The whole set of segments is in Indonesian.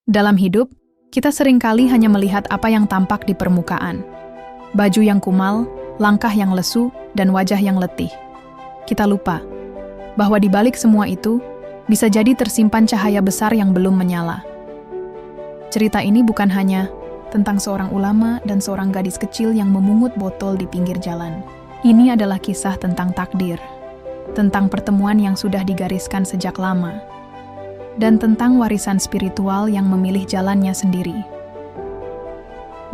Dalam hidup, kita seringkali hanya melihat apa yang tampak di permukaan. Baju yang kumal, langkah yang lesu, dan wajah yang letih. Kita lupa bahwa di balik semua itu, bisa jadi tersimpan cahaya besar yang belum menyala. Cerita ini bukan hanya tentang seorang ulama dan seorang gadis kecil yang memungut botol di pinggir jalan. Ini adalah kisah tentang takdir, tentang pertemuan yang sudah digariskan sejak lama, dan tentang warisan spiritual yang memilih jalannya sendiri.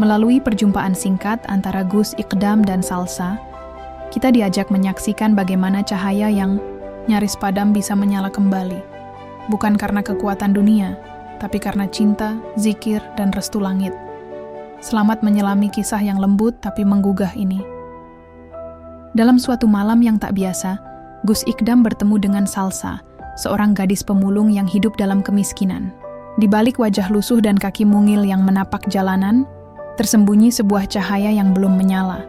Melalui perjumpaan singkat antara Gus Ikdam dan Salsa, kita diajak menyaksikan bagaimana cahaya yang nyaris padam bisa menyala kembali. Bukan karena kekuatan dunia, tapi karena cinta, zikir, dan restu langit. Selamat menyelami kisah yang lembut tapi menggugah ini. Dalam suatu malam yang tak biasa, Gus Ikdam bertemu dengan Salsa, seorang gadis pemulung yang hidup dalam kemiskinan. Di balik wajah lusuh dan kaki mungil yang menapak jalanan, tersembunyi sebuah cahaya yang belum menyala.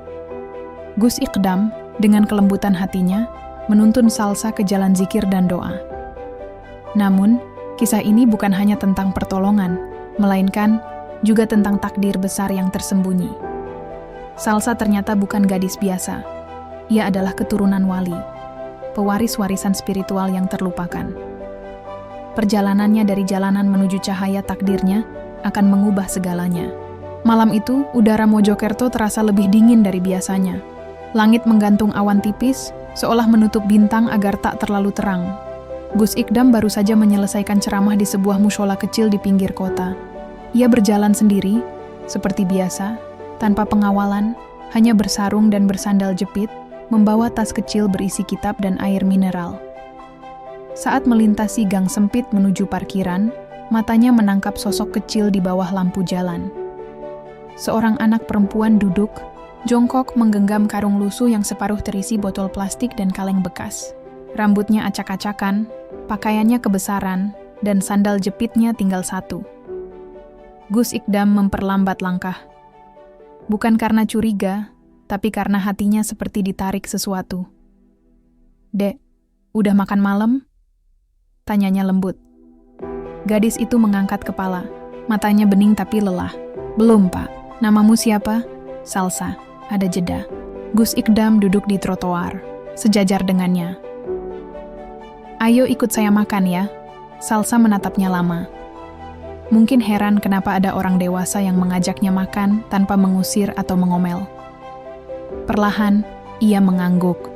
Gus Ikdam, dengan kelembutan hatinya, menuntun Salsa ke jalan zikir dan doa. Namun, kisah ini bukan hanya tentang pertolongan, melainkan juga tentang takdir besar yang tersembunyi. Salsa ternyata bukan gadis biasa. Ia adalah keturunan wali, pewaris warisan spiritual yang terlupakan. Perjalanannya dari jalanan menuju cahaya takdirnya akan mengubah segalanya. Malam itu, udara Mojokerto terasa lebih dingin dari biasanya. Langit menggantung awan tipis, seolah menutup bintang agar tak terlalu terang. Gus Ikdam baru saja menyelesaikan ceramah di sebuah mushola kecil di pinggir kota. Ia berjalan sendiri, seperti biasa, tanpa pengawalan, hanya bersarung dan bersandal jepit, membawa tas kecil berisi kitab dan air mineral. Saat melintasi gang sempit menuju parkiran, matanya menangkap sosok kecil di bawah lampu jalan. Seorang anak perempuan duduk, jongkok menggenggam karung lusuh yang separuh terisi botol plastik dan kaleng bekas. Rambutnya acak-acakan, pakaiannya kebesaran, dan sandal jepitnya tinggal satu. Gus Ikdam memperlambat langkah. Bukan karena curiga, tapi karena hatinya seperti ditarik sesuatu. "Dek, udah makan malam?" tanyanya lembut. Gadis itu mengangkat kepala, matanya bening tapi lelah. "Belum, Pak. Namamu siapa?" "Salsa." Ada jeda. Gus Ikdam duduk di trotoar, sejajar dengannya. "Ayo ikut saya makan ya." Salsa menatapnya lama. Mungkin heran kenapa ada orang dewasa yang mengajaknya makan tanpa mengusir atau mengomel. Perlahan, ia mengangguk.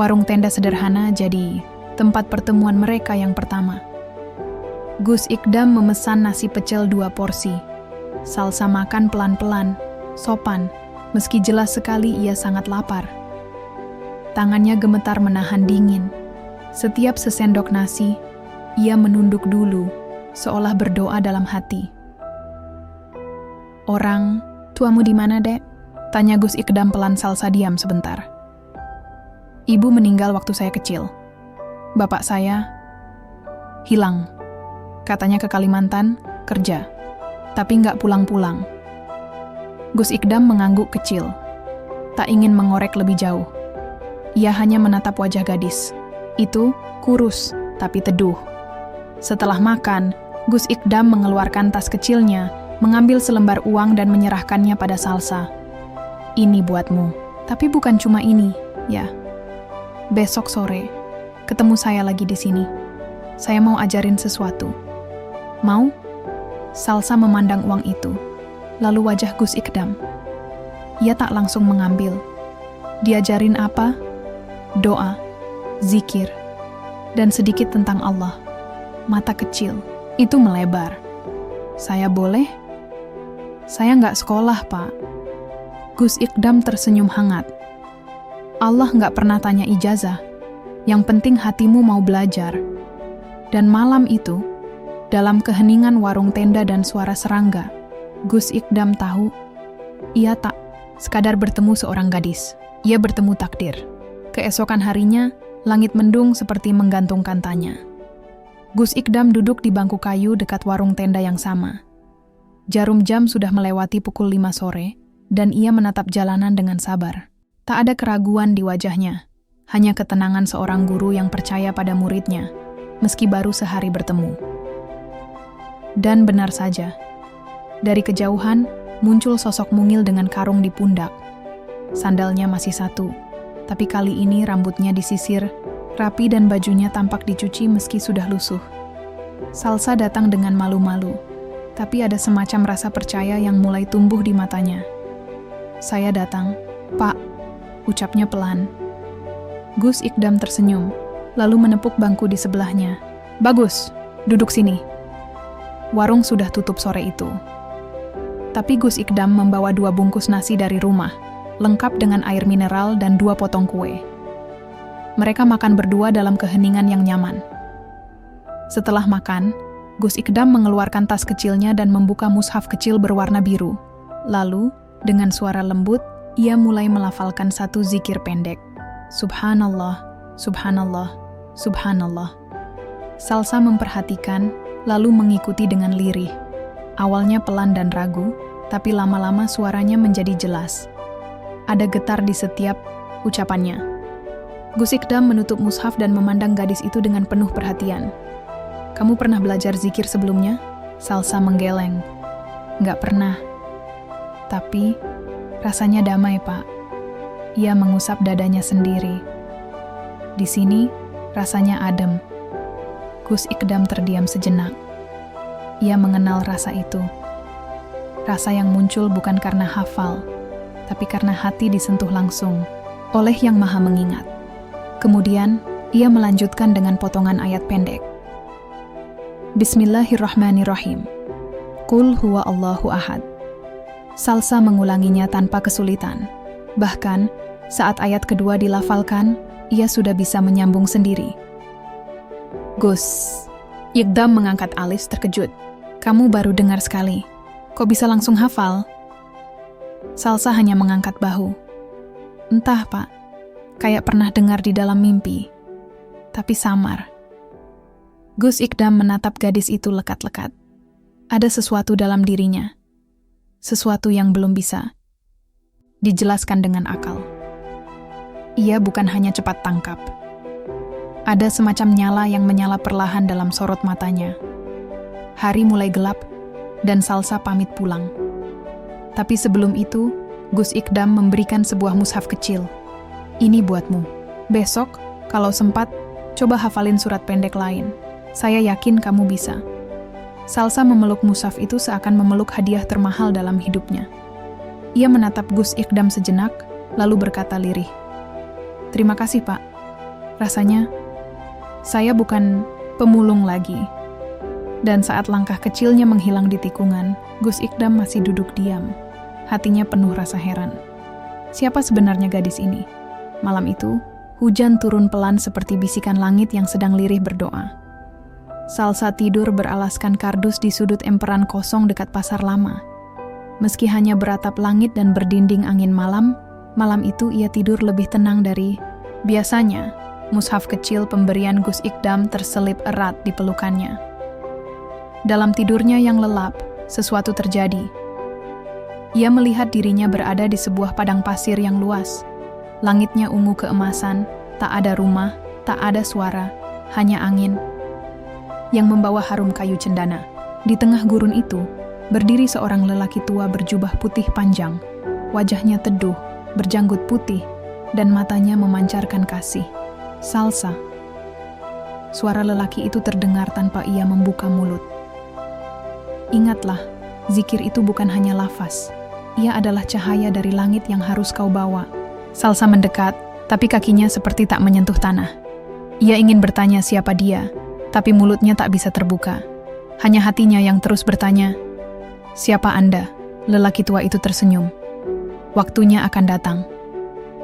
Warung tenda sederhana jadi tempat pertemuan mereka yang pertama. Gus Ikdam memesan nasi pecel 2 porsi. Salsa makan pelan-pelan, sopan, meski jelas sekali ia sangat lapar. Tangannya gemetar menahan dingin. Setiap sesendok nasi, ia menunduk dulu, seolah berdoa dalam hati. "Orang tuamu di mana, Dek?" tanya Gus Ikdam pelan. Salsa diam sebentar. "Ibu meninggal waktu saya kecil. Bapak saya hilang. Katanya ke Kalimantan, kerja. Tapi nggak pulang-pulang." Gus Ikdam mengangguk kecil. Tak ingin mengorek lebih jauh. Ia hanya menatap wajah gadis. Itu kurus, tapi teduh. Setelah makan, Gus Ikdam mengeluarkan tas kecilnya, mengambil selembar uang dan menyerahkannya pada Salsa. "Ini buatmu, tapi bukan cuma ini, ya. Besok sore, ketemu saya lagi di sini. Saya mau ajarin sesuatu. Mau?" Salsa memandang uang itu, lalu wajah Gus Ikdam. Ia tak langsung mengambil. Diajarin apa? Doa, zikir, dan sedikit tentang Allah. Mata kecil itu melebar. "Saya boleh?" "Saya nggak sekolah, Pak." Gus Ikdam tersenyum hangat. "Allah nggak pernah tanya ijazah. Yang penting hatimu mau belajar." Dan malam itu, dalam keheningan warung tenda dan suara serangga, Gus Ikdam tahu, ia tak sekadar bertemu seorang gadis. Ia bertemu takdir. Keesokan harinya, langit mendung seperti menggantungkan tanya. Gus Ikdam duduk di bangku kayu dekat warung tenda yang sama. Jarum jam sudah melewati pukul 5 sore, dan ia menatap jalanan dengan sabar. Tak ada keraguan di wajahnya, hanya ketenangan seorang guru yang percaya pada muridnya, meski baru sehari bertemu. Dan benar saja, dari kejauhan muncul sosok mungil dengan karung di pundak. Sandalnya masih satu, tapi kali ini rambutnya disisir, rapi dan bajunya tampak dicuci meski sudah lusuh. Salsa datang dengan malu-malu, tapi ada semacam rasa percaya yang mulai tumbuh di matanya. "Saya datang, Pak," ucapnya pelan. Gus Ikdam tersenyum, lalu menepuk bangku di sebelahnya. "Bagus, duduk sini." Warung sudah tutup sore itu. Tapi Gus Ikdam membawa 2 bungkus nasi dari rumah, lengkap dengan air mineral dan 2 potong kue. Mereka makan berdua dalam keheningan yang nyaman. Setelah makan, Gus Ikdam mengeluarkan tas kecilnya dan membuka mushaf kecil berwarna biru. Lalu, dengan suara lembut, ia mulai melafalkan satu zikir pendek. Subhanallah, Subhanallah, Subhanallah. Salsa memperhatikan, lalu mengikuti dengan lirih. Awalnya pelan dan ragu, tapi lama-lama suaranya menjadi jelas. Ada getar di setiap ucapannya. Gus Ikdam menutup mushaf dan memandang gadis itu dengan penuh perhatian. "Kamu pernah belajar zikir sebelumnya?" Salsa menggeleng. "Nggak pernah. Tapi, rasanya damai, Pak." Ia mengusap dadanya sendiri. "Di sini, rasanya adem." Gus Ikdam terdiam sejenak. Ia mengenal rasa itu. Rasa yang muncul bukan karena hafal, tapi karena hati disentuh langsung oleh Yang Maha Mengingat. Kemudian, ia melanjutkan dengan potongan ayat pendek. Bismillahirrahmanirrahim. Qul huwa Allahu ahad. Salsa mengulanginya tanpa kesulitan. Bahkan, saat ayat kedua dilafalkan, ia sudah bisa menyambung sendiri. "Gus," Ikdam mengangkat alis terkejut. "Kamu baru dengar sekali. Kok bisa langsung hafal?" Salsa hanya mengangkat bahu. "Entah, Pak. Kayak pernah dengar di dalam mimpi. Tapi samar." Gus Ikdam menatap gadis itu lekat-lekat. Ada sesuatu dalam dirinya. Sesuatu yang belum bisa dijelaskan dengan akal. Ia bukan hanya cepat tangkap. Ada semacam nyala yang menyala perlahan dalam sorot matanya. Hari mulai gelap, dan Salsa pamit pulang. Tapi sebelum itu, Gus Ikdam memberikan sebuah mushaf kecil. "Ini buatmu. Besok, kalau sempat, coba hafalin surat pendek lain. Saya yakin kamu bisa." Salsa memeluk mushaf itu seakan memeluk hadiah termahal dalam hidupnya. Ia menatap Gus Ikdam sejenak, lalu berkata lirih, "Terima kasih, Pak. Rasanya, saya bukan pemulung lagi." Dan saat langkah kecilnya menghilang di tikungan, Gus Ikdam masih duduk diam. Hatinya penuh rasa heran. Siapa sebenarnya gadis ini? Malam itu, hujan turun pelan seperti bisikan langit yang sedang lirih berdoa. Salsa tidur beralaskan kardus di sudut emperan kosong dekat pasar lama. Meski hanya beratap langit dan berdinding angin malam, malam itu ia tidur lebih tenang dari biasanya. Mushaf kecil pemberian Gus Ikdam terselip erat di pelukannya. Dalam tidurnya yang lelap, sesuatu terjadi. Ia melihat dirinya berada di sebuah padang pasir yang luas. Langitnya ungu keemasan, tak ada rumah, tak ada suara, hanya angin yang membawa harum kayu cendana. Di tengah gurun itu, berdiri seorang lelaki tua berjubah putih panjang. Wajahnya teduh, berjanggut putih, dan matanya memancarkan kasih. "Salsa." Suara lelaki itu terdengar tanpa ia membuka mulut. "Ingatlah, zikir itu bukan hanya lafaz. Ia adalah cahaya dari langit yang harus kau bawa." Salsa mendekat, tapi kakinya seperti tak menyentuh tanah. Ia ingin bertanya siapa dia, tapi mulutnya tak bisa terbuka. Hanya hatinya yang terus bertanya, "Siapa Anda?" Lelaki tua itu tersenyum. "Waktunya akan datang.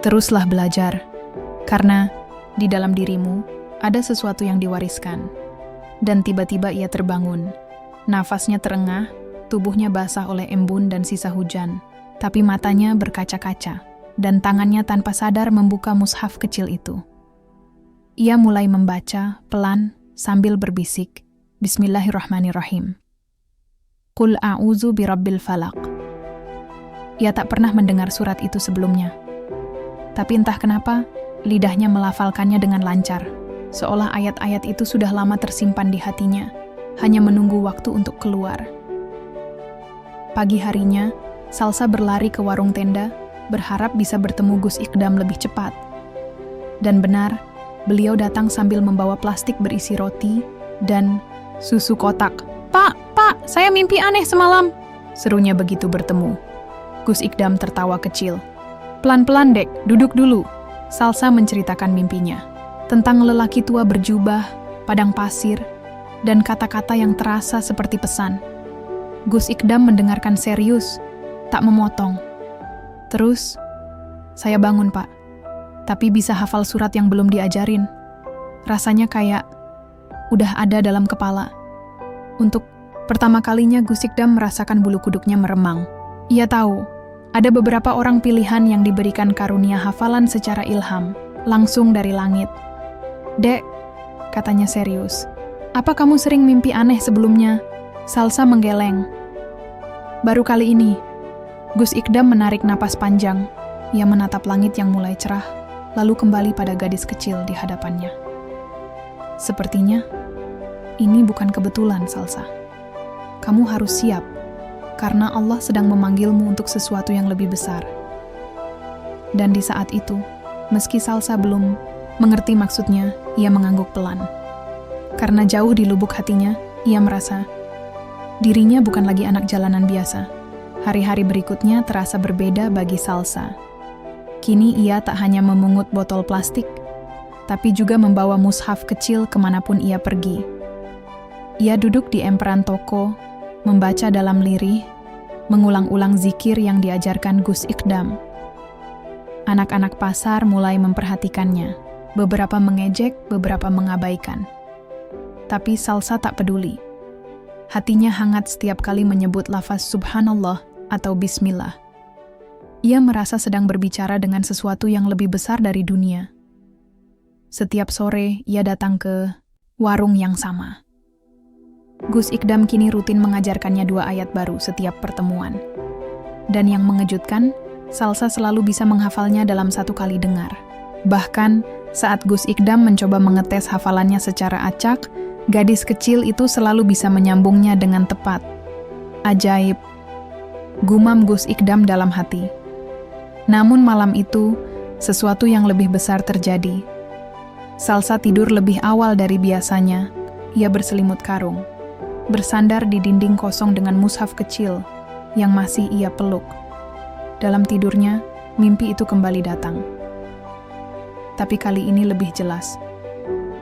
Teruslah belajar, karena di dalam dirimu ada sesuatu yang diwariskan." Dan tiba-tiba ia terbangun. Nafasnya terengah, tubuhnya basah oleh embun dan sisa hujan. Tapi matanya berkaca-kaca, dan tangannya tanpa sadar membuka mushaf kecil itu. Ia mulai membaca, pelan, sambil berbisik, Bismillahirrahmanirrahim. Qul a'udzu birabbil falaq. Ia tak pernah mendengar surat itu sebelumnya. Tapi entah kenapa, lidahnya melafalkannya dengan lancar, seolah ayat-ayat itu sudah lama tersimpan di hatinya. hanya menunggu waktu untuk keluar. Pagi harinya, Salsa berlari ke warung tenda, berharap bisa bertemu Gus Ikdam lebih cepat. Dan benar, beliau datang sambil membawa plastik berisi roti dan susu kotak. Pak, saya mimpi aneh semalam, serunya begitu bertemu. Gus Ikdam tertawa kecil. Pelan-pelan dek, duduk dulu. Salsa menceritakan mimpinya. Tentang lelaki tua berjubah, padang pasir, dan kata-kata yang terasa seperti pesan. Gus Ikdam mendengarkan serius, tak memotong. Terus, saya bangun pak. Tapi bisa hafal surat yang belum diajarin. Rasanya kayak udah ada dalam kepala. Untuk pertama kalinya Gus Ikdam merasakan bulu kuduknya meremang. Ia tahu, ada beberapa orang pilihan yang diberikan karunia hafalan secara ilham, langsung dari langit. Dek, katanya serius, apa kamu sering mimpi aneh sebelumnya? Salsa menggeleng. Baru kali ini, Gus Ikdam menarik napas panjang. Ia menatap langit yang mulai cerah, lalu kembali pada gadis kecil di hadapannya. Sepertinya, ini bukan kebetulan, Salsa. Kamu harus siap, karena Allah sedang memanggilmu untuk sesuatu yang lebih besar. Dan di saat itu, meski Salsa belum mengerti maksudnya, ia mengangguk pelan. Karena jauh di lubuk hatinya, ia merasa dirinya bukan lagi anak jalanan biasa. Hari-hari berikutnya terasa berbeda bagi Salsa. Kini ia tak hanya memungut botol plastik, tapi juga membawa mushaf kecil kemanapun ia pergi. Ia duduk di emperan toko, membaca dalam lirih, mengulang-ulang zikir yang diajarkan Gus Ikdam. Anak-anak pasar mulai memperhatikannya, beberapa mengejek, beberapa mengabaikan. Tapi Salsa tak peduli. Hatinya hangat setiap kali menyebut lafaz Subhanallah atau Bismillah. Ia merasa sedang berbicara dengan sesuatu yang lebih besar dari dunia. Setiap sore, ia datang ke warung yang sama. Gus Ikdam kini rutin mengajarkannya 2 ayat baru setiap pertemuan. Dan yang mengejutkan, Salsa selalu bisa menghafalnya dalam 1 kali dengar. Bahkan, saat Gus Ikdam mencoba mengetes hafalannya secara acak, gadis kecil itu selalu bisa menyambungnya dengan tepat. Ajaib, gumam Gus Ikdam dalam hati. Namun malam itu, sesuatu yang lebih besar terjadi. Salsa tidur lebih awal dari biasanya. Ia berselimut karung, bersandar di dinding kosong dengan mushaf kecil yang masih ia peluk. Dalam tidurnya, mimpi itu kembali datang. Tapi kali ini lebih jelas.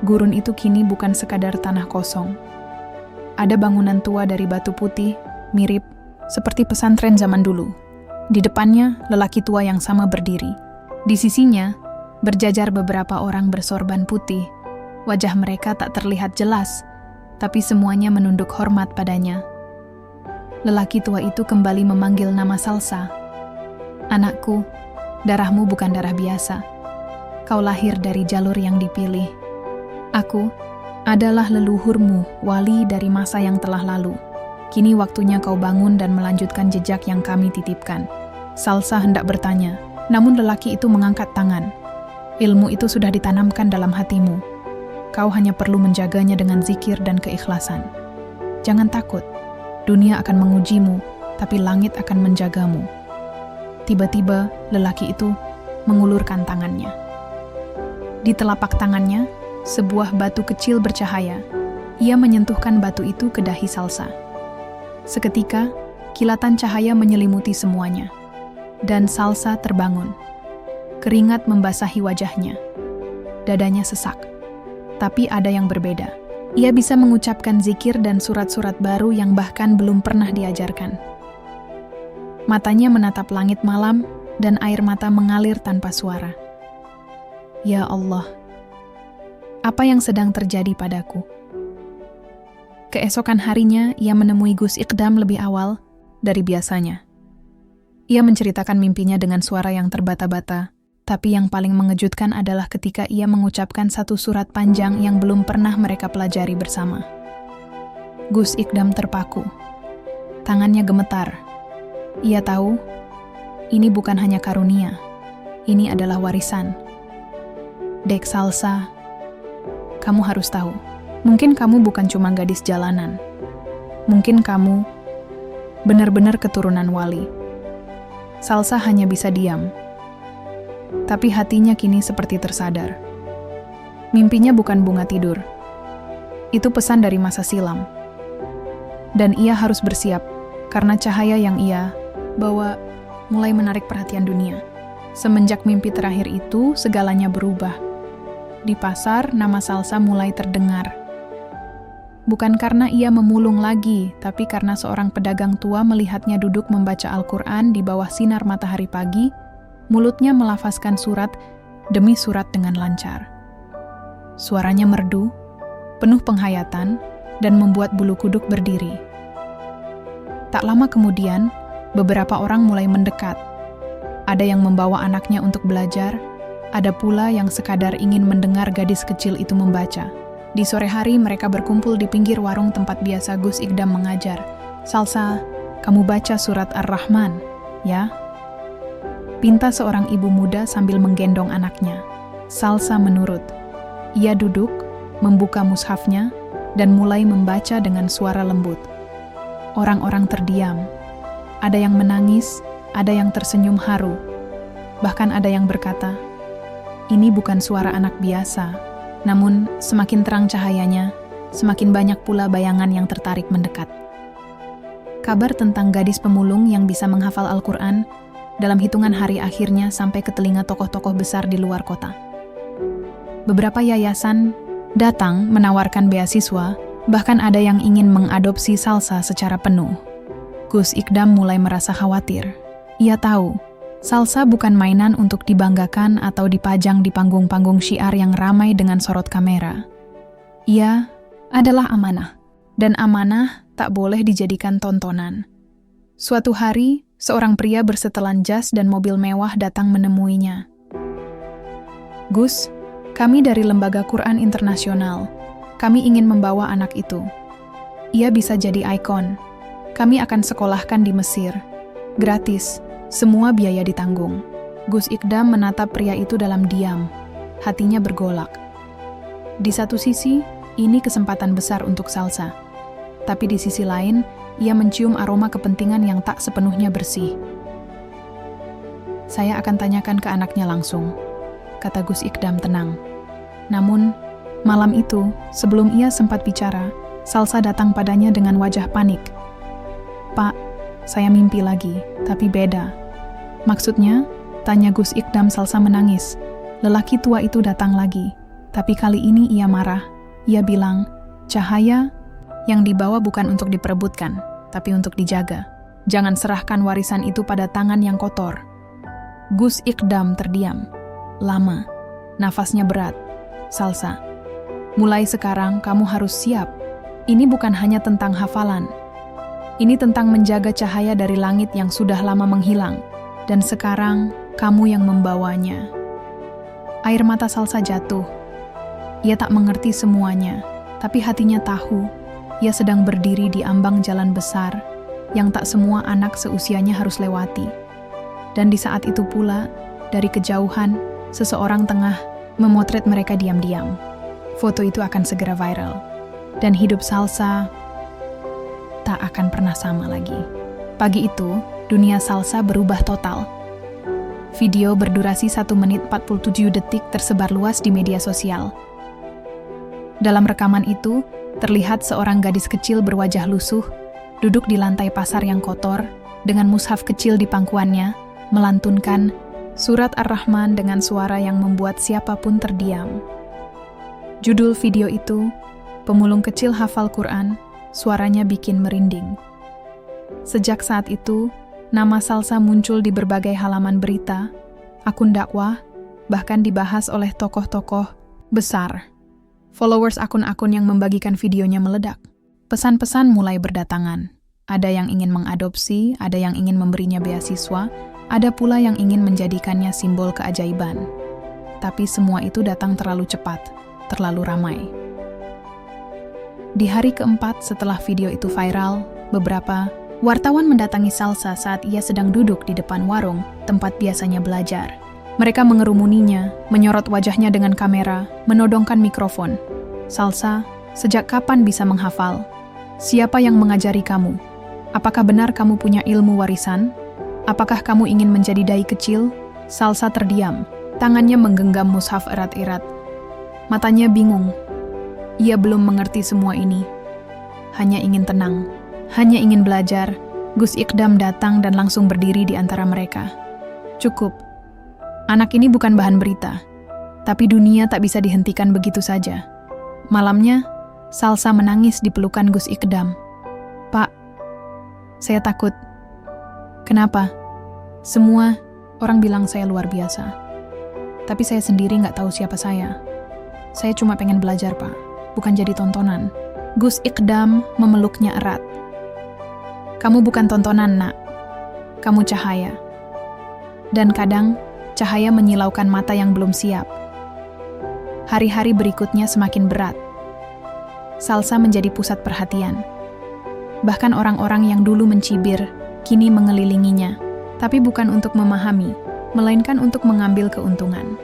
Gurun itu kini bukan sekadar tanah kosong. Ada bangunan tua dari batu putih, mirip seperti pesantren zaman dulu. Di depannya, lelaki tua yang sama berdiri. Di sisinya, berjajar beberapa orang bersorban putih. Wajah mereka tak terlihat jelas, tapi semuanya menunduk hormat padanya. Lelaki tua itu kembali memanggil nama Salsa. Anakku, darahmu bukan darah biasa. Kau lahir dari jalur yang dipilih. Aku adalah leluhurmu, wali dari masa yang telah lalu. Kini waktunya kau bangun dan melanjutkan jejak yang kami titipkan. Salsa hendak bertanya, namun lelaki itu mengangkat tangan. Ilmu itu sudah ditanamkan dalam hatimu. Kau hanya perlu menjaganya dengan zikir dan keikhlasan. Jangan takut, dunia akan mengujimu, tapi langit akan menjagamu. Tiba-tiba, lelaki itu mengulurkan tangannya. Di telapak tangannya, sebuah batu kecil bercahaya. Ia menyentuhkan batu itu ke dahi Salsa. Seketika, kilatan cahaya menyelimuti semuanya. Dan Salsa terbangun. Keringat membasahi wajahnya. Dadanya sesak. Tapi ada yang berbeda. Ia bisa mengucapkan zikir dan surat-surat baru yang bahkan belum pernah diajarkan. Matanya menatap langit malam, dan air mata mengalir tanpa suara. Ya Allah, apa yang sedang terjadi padaku? Keesokan harinya, ia menemui Gus Ikdam lebih awal dari biasanya. Ia menceritakan mimpinya dengan suara yang terbata-bata, tapi yang paling mengejutkan adalah ketika ia mengucapkan 1 surat panjang yang belum pernah mereka pelajari bersama. Gus Ikdam terpaku. Tangannya gemetar. Ia tahu, ini bukan hanya karunia, ini adalah warisan. Dek Salsa, kamu harus tahu, Mungkin kamu bukan cuma gadis jalanan. Mungkin kamu benar-benar keturunan wali. Salsa hanya bisa diam. Tapi hatinya kini seperti tersadar. Mimpinya bukan bunga tidur. Itu pesan dari masa silam. Dan ia harus bersiap, karena cahaya yang ia bawa mulai menarik perhatian dunia. Semenjak mimpi terakhir itu, segalanya berubah. Di pasar, nama Salsa mulai terdengar. Bukan karena ia memulung lagi, tapi karena seorang pedagang tua melihatnya duduk membaca Al-Quran di bawah sinar matahari pagi, mulutnya melafazkan surat demi surat dengan lancar. Suaranya merdu, penuh penghayatan, dan membuat bulu kuduk berdiri. Tak lama kemudian, beberapa orang mulai mendekat. Ada yang membawa anaknya untuk belajar, ada pula yang sekadar ingin mendengar gadis kecil itu membaca. Di sore hari mereka berkumpul di pinggir warung tempat biasa Gus Ikdam mengajar. Salsa, kamu baca surat Ar-Rahman, ya? Pinta seorang ibu muda sambil menggendong anaknya. Salsa menurut. Ia duduk, membuka mushafnya, dan mulai membaca dengan suara lembut. Orang-orang terdiam. Ada yang menangis, ada yang tersenyum haru. Bahkan ada yang berkata, ini bukan suara anak biasa. Namun, semakin terang cahayanya, semakin banyak pula bayangan yang tertarik mendekat. Kabar tentang gadis pemulung yang bisa menghafal Al-Quran dalam hitungan hari akhirnya sampai ke telinga tokoh-tokoh besar di luar kota. Beberapa yayasan datang menawarkan beasiswa, bahkan ada yang ingin mengadopsi Salsa secara penuh. Gus Ikdam mulai merasa khawatir. Ia tahu, Salsa bukan mainan untuk dibanggakan atau dipajang di panggung-panggung syiar yang ramai dengan sorot kamera. Ia adalah amanah, dan amanah tak boleh dijadikan tontonan. Suatu hari, seorang pria bersetelan jas dan mobil mewah datang menemuinya. Gus, kami dari Lembaga Quran Internasional. Kami ingin membawa anak itu. Ia bisa jadi ikon. Kami akan sekolahkan di Mesir. Gratis, semua biaya ditanggung. Gus Ikdam menatap pria itu dalam diam. Hatinya bergolak. Di satu sisi, ini kesempatan besar untuk Salsa. Tapi di sisi lain, ia mencium aroma kepentingan yang tak sepenuhnya bersih. Saya akan tanyakan ke anaknya langsung, kata Gus Ikdam tenang. Namun, malam itu, sebelum ia sempat bicara, Salsa datang padanya dengan wajah panik. Pak, saya mimpi lagi, tapi beda. Maksudnya, tanya Gus Ikdam. Salsa menangis. Lelaki tua itu datang lagi, tapi kali ini ia marah. Ia bilang, cahaya yang dibawa bukan untuk diperebutkan, tapi untuk dijaga. Jangan serahkan warisan itu pada tangan yang kotor. Gus Ikdam terdiam. Lama. Nafasnya berat. Salsa, mulai sekarang kamu harus siap. Ini bukan hanya tentang hafalan. Ini tentang menjaga cahaya dari langit yang sudah lama menghilang. Dan sekarang, kamu yang membawanya. Air mata Salsa jatuh. Ia tak mengerti semuanya, tapi hatinya tahu. Ia sedang berdiri di ambang jalan besar, yang tak semua anak seusianya harus lewati. Dan di saat itu pula, dari kejauhan, seseorang tengah memotret mereka diam-diam. Foto itu akan segera viral. Dan hidup Salsa tak akan pernah sama lagi. Pagi itu, dunia Salsa berubah total. Video berdurasi 1 menit 47 detik tersebar luas di media sosial. Dalam rekaman itu, terlihat seorang gadis kecil berwajah lusuh, duduk di lantai pasar yang kotor, dengan mushaf kecil di pangkuannya, melantunkan surat Ar-Rahman dengan suara yang membuat siapapun terdiam. Judul video itu, Pemulung Kecil Hafal Quran, suaranya bikin merinding. Sejak saat itu, nama Salsa muncul di berbagai halaman berita, akun dakwah, bahkan dibahas oleh tokoh-tokoh besar. Followers akun-akun yang membagikan videonya meledak. Pesan-pesan mulai berdatangan. Ada yang ingin mengadopsi, ada yang ingin memberinya beasiswa, ada pula yang ingin menjadikannya simbol keajaiban. Tapi semua itu datang terlalu cepat, terlalu ramai. Di hari keempat setelah video itu viral, beberapa wartawan mendatangi Salsa saat ia sedang duduk di depan warung tempat biasanya belajar. Mereka mengerumuninya, menyorot wajahnya dengan kamera, menodongkan mikrofon. Salsa, Sejak kapan bisa menghafal? Siapa yang mengajari kamu? Apakah benar kamu punya ilmu warisan? Apakah kamu ingin menjadi dai kecil? Salsa terdiam. Tangannya menggenggam mushaf erat-erat. Matanya bingung. Ia belum mengerti semua ini. Hanya ingin tenang. Hanya ingin belajar. Gus Ikdam datang dan langsung berdiri di antara mereka. Cukup. Anak ini bukan bahan berita. Tapi dunia tak bisa dihentikan begitu saja. Malamnya, Salsa menangis di pelukan Gus Ikdam. Pak, saya takut. Kenapa? Semua orang bilang saya luar biasa. Tapi saya sendiri nggak tahu siapa saya. Saya cuma pengen belajar, Pak. Bukan jadi tontonan. Gus Ikdam memeluknya erat. Kamu bukan tontonan, Nak. Kamu cahaya. Dan kadang, cahaya menyilaukan mata yang belum siap. Hari-hari berikutnya semakin berat. Salsa menjadi pusat perhatian. Bahkan orang-orang yang dulu mencibir, kini mengelilinginya. Tapi bukan untuk memahami, melainkan untuk mengambil keuntungan.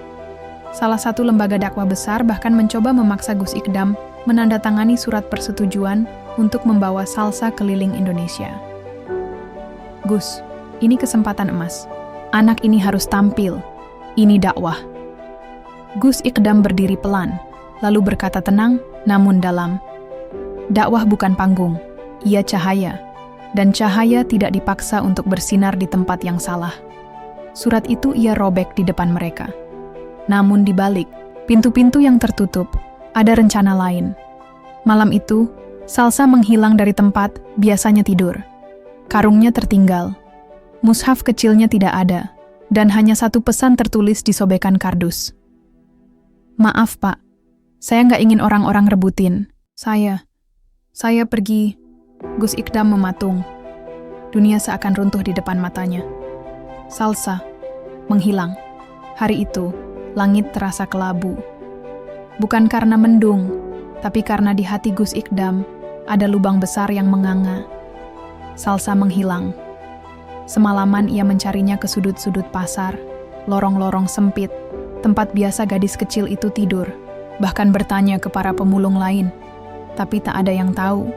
Salah satu lembaga dakwah besar bahkan mencoba memaksa Gus Ikdam menandatangani surat persetujuan untuk membawa Salsa keliling Indonesia. Gus, ini kesempatan emas. Anak ini harus tampil. Ini dakwah. Gus Ikdam berdiri pelan, lalu berkata tenang, namun dalam. Dakwah bukan panggung, ia cahaya. Dan cahaya tidak dipaksa untuk bersinar di tempat yang salah. Surat itu ia robek di depan mereka. Namun di balik pintu-pintu yang tertutup, ada rencana lain. Malam itu, Salsa menghilang dari tempat biasanya tidur. Karungnya tertinggal. Mushaf kecilnya tidak ada, dan hanya satu pesan tertulis di sobekan kardus. Maaf, Pak. Saya nggak ingin orang-orang rebutin. Saya pergi. Gus Ikdam mematung. Dunia seakan runtuh di depan matanya. Salsa menghilang. Hari itu, langit terasa kelabu. Bukan karena mendung, tapi karena di hati Gus Ikdam ada lubang besar yang menganga. Salsa menghilang. Semalaman ia mencarinya ke sudut-sudut pasar, lorong-lorong sempit, tempat biasa gadis kecil itu tidur, bahkan bertanya ke para pemulung lain. Tapi tak ada yang tahu.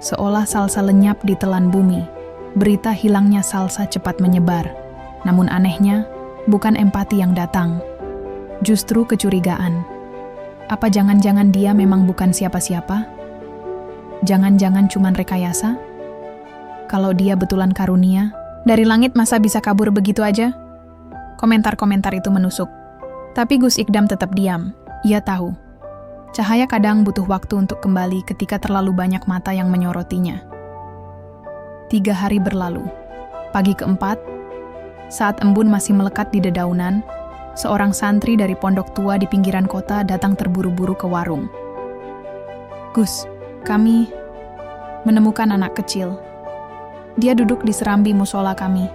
Seolah Salsa lenyap di telan bumi. Berita hilangnya Salsa cepat menyebar. Namun anehnya, bukan empati yang datang. Justru kecurigaan. Apa jangan-jangan dia memang bukan siapa-siapa? Jangan-jangan cuman rekayasa? Kalau dia betulan karunia, dari langit masa bisa kabur begitu aja? Komentar-komentar itu menusuk. Tapi Gus Ikdam tetap diam. Ia tahu. Cahaya kadang butuh waktu untuk kembali ketika terlalu banyak mata yang menyorotinya. 3 hari berlalu. Pagi keempat, saat embun masih melekat di dedaunan, seorang santri dari pondok tua di pinggiran kota datang terburu-buru ke warung. Gus, kami menemukan anak kecil. Dia duduk di serambi musola kami.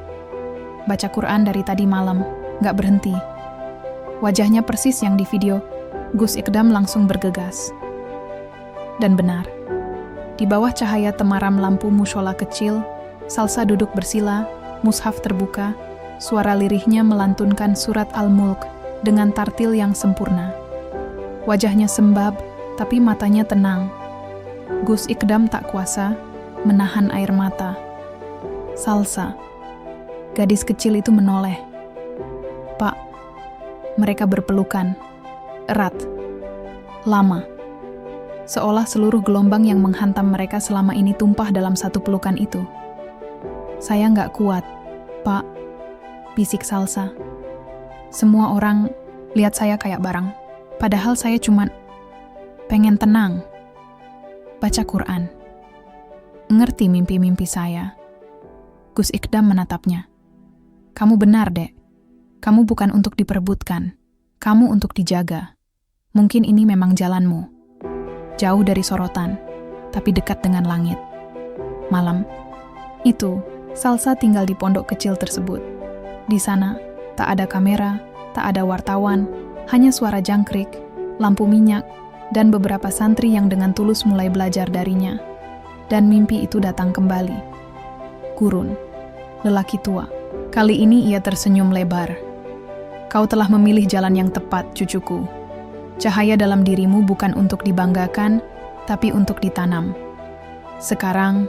Baca Quran dari tadi malam, gak berhenti. Wajahnya persis yang di video. Gus Ikdam langsung bergegas. Dan benar, di bawah cahaya temaram lampu mushola kecil, Salsa duduk bersila, mushaf terbuka, suara lirihnya melantunkan surat Al-Mulk dengan tartil yang sempurna. Wajahnya sembab, tapi matanya tenang. Gus Ikdam tak kuasa menahan air mata. Salsa, gadis kecil itu menoleh. Pak, mereka berpelukan. Erat, lama, seolah seluruh gelombang yang menghantam mereka selama ini tumpah dalam satu pelukan itu. Saya nggak kuat, Pak, bisik Salsa. Semua orang lihat saya kayak barang, padahal saya cuma pengen tenang, baca Quran, ngerti mimpi-mimpi saya. Gus Ikdam menatapnya. Kamu benar, Dek. Kamu bukan untuk diperebutkan, kamu untuk dijaga. Mungkin ini memang jalanmu. Jauh dari sorotan, tapi dekat dengan langit. Malam itu, Salsa tinggal di pondok kecil tersebut. Di sana, tak ada kamera, tak ada wartawan, hanya suara jangkrik, lampu minyak, dan beberapa santri yang dengan tulus mulai belajar darinya. Dan mimpi itu datang kembali. Gurun, lelaki tua. Kali ini ia tersenyum lebar. Kau telah memilih jalan yang tepat, cucuku. Cahaya dalam dirimu bukan untuk dibanggakan, tapi untuk ditanam. Sekarang,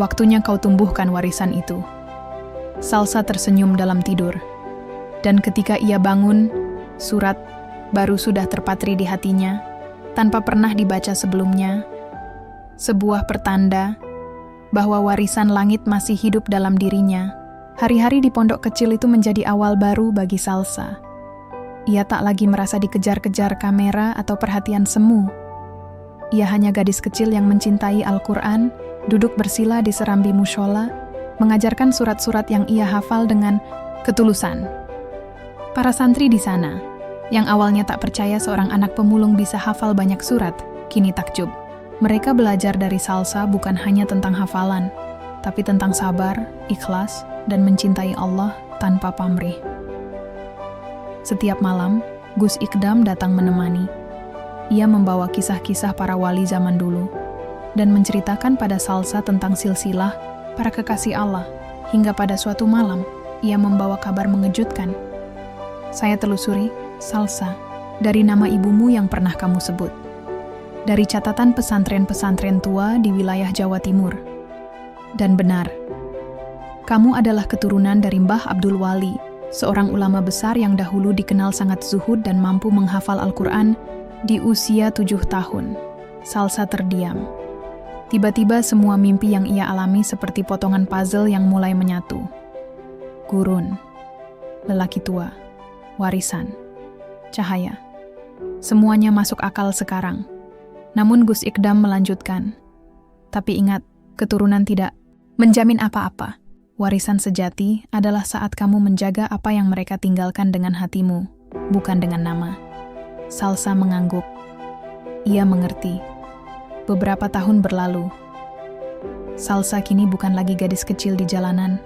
waktunya kau tumbuhkan warisan itu. Salsa tersenyum dalam tidur. Dan ketika ia bangun, surat baru sudah terpatri di hatinya, tanpa pernah dibaca sebelumnya. Sebuah pertanda bahwa warisan langit masih hidup dalam dirinya. Hari-hari di pondok kecil itu menjadi awal baru bagi Salsa. Ia tak lagi merasa dikejar-kejar kamera atau perhatian semu. Ia hanya gadis kecil yang mencintai Al-Quran, duduk bersila di serambi mushola, mengajarkan surat-surat yang ia hafal dengan ketulusan. Para santri di sana, yang awalnya tak percaya seorang anak pemulung bisa hafal banyak surat, kini takjub. Mereka belajar dari Salsa bukan hanya tentang hafalan, tapi tentang sabar, ikhlas, dan mencintai Allah tanpa pamrih. Setiap malam, Gus Ikdam datang menemani. Ia membawa kisah-kisah para wali zaman dulu dan menceritakan pada Salsa tentang silsilah para kekasih Allah. Hingga pada suatu malam, ia membawa kabar mengejutkan. Saya telusuri, Salsa, dari nama ibumu yang pernah kamu sebut. Dari catatan pesantren-pesantren tua di wilayah Jawa Timur. Dan benar, kamu adalah keturunan dari Mbah Abdul Wali, seorang ulama besar yang dahulu dikenal sangat zuhud dan mampu menghafal Al-Quran di usia 7 tahun. Salsa terdiam. Tiba-tiba semua mimpi yang ia alami seperti potongan puzzle yang mulai menyatu. Gurun, lelaki tua, warisan, cahaya. Semuanya masuk akal sekarang. Namun Gus Ikdam melanjutkan. Tapi ingat, keturunan tidak menjamin apa-apa. Warisan sejati adalah saat kamu menjaga apa yang mereka tinggalkan dengan hatimu, bukan dengan nama. Salsa mengangguk. Ia mengerti. Beberapa tahun berlalu. Salsa kini bukan lagi gadis kecil di jalanan.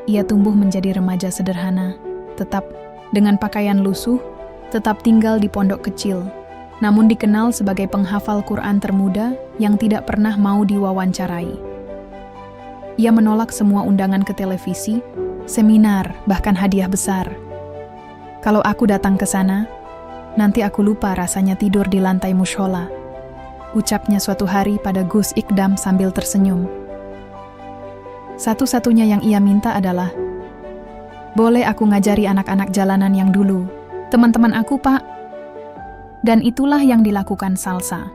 Ia tumbuh menjadi remaja sederhana, tetap dengan pakaian lusuh, tetap tinggal di pondok kecil, namun dikenal sebagai penghafal Quran termuda yang tidak pernah mau diwawancarai. Ia menolak semua undangan ke televisi, seminar, bahkan hadiah besar. Kalau aku datang ke sana, nanti aku lupa rasanya tidur di lantai mushola. Ucapnya suatu hari pada Gus Ikdam sambil tersenyum. Satu-satunya yang ia minta adalah, boleh aku ngajari anak-anak jalanan yang dulu, teman-teman aku, Pak. Dan itulah yang dilakukan Salsa.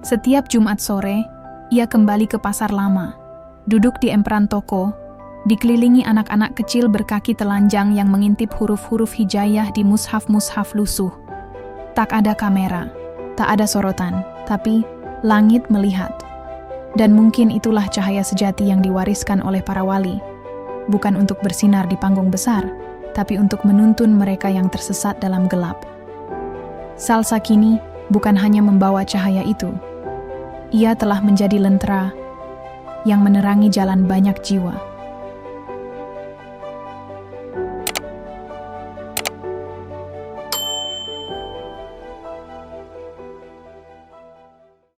Setiap Jumat sore, ia kembali ke pasar lama, duduk di emperan toko, dikelilingi anak-anak kecil berkaki telanjang yang mengintip huruf-huruf hijayah di mushaf-mushaf lusuh. Tak ada kamera, tak ada sorotan, tapi langit melihat. Dan mungkin itulah cahaya sejati yang diwariskan oleh para wali. Bukan untuk bersinar di panggung besar, tapi untuk menuntun mereka yang tersesat dalam gelap. Salsa kini bukan hanya membawa cahaya itu. Ia telah menjadi lentera yang menerangi jalan banyak jiwa.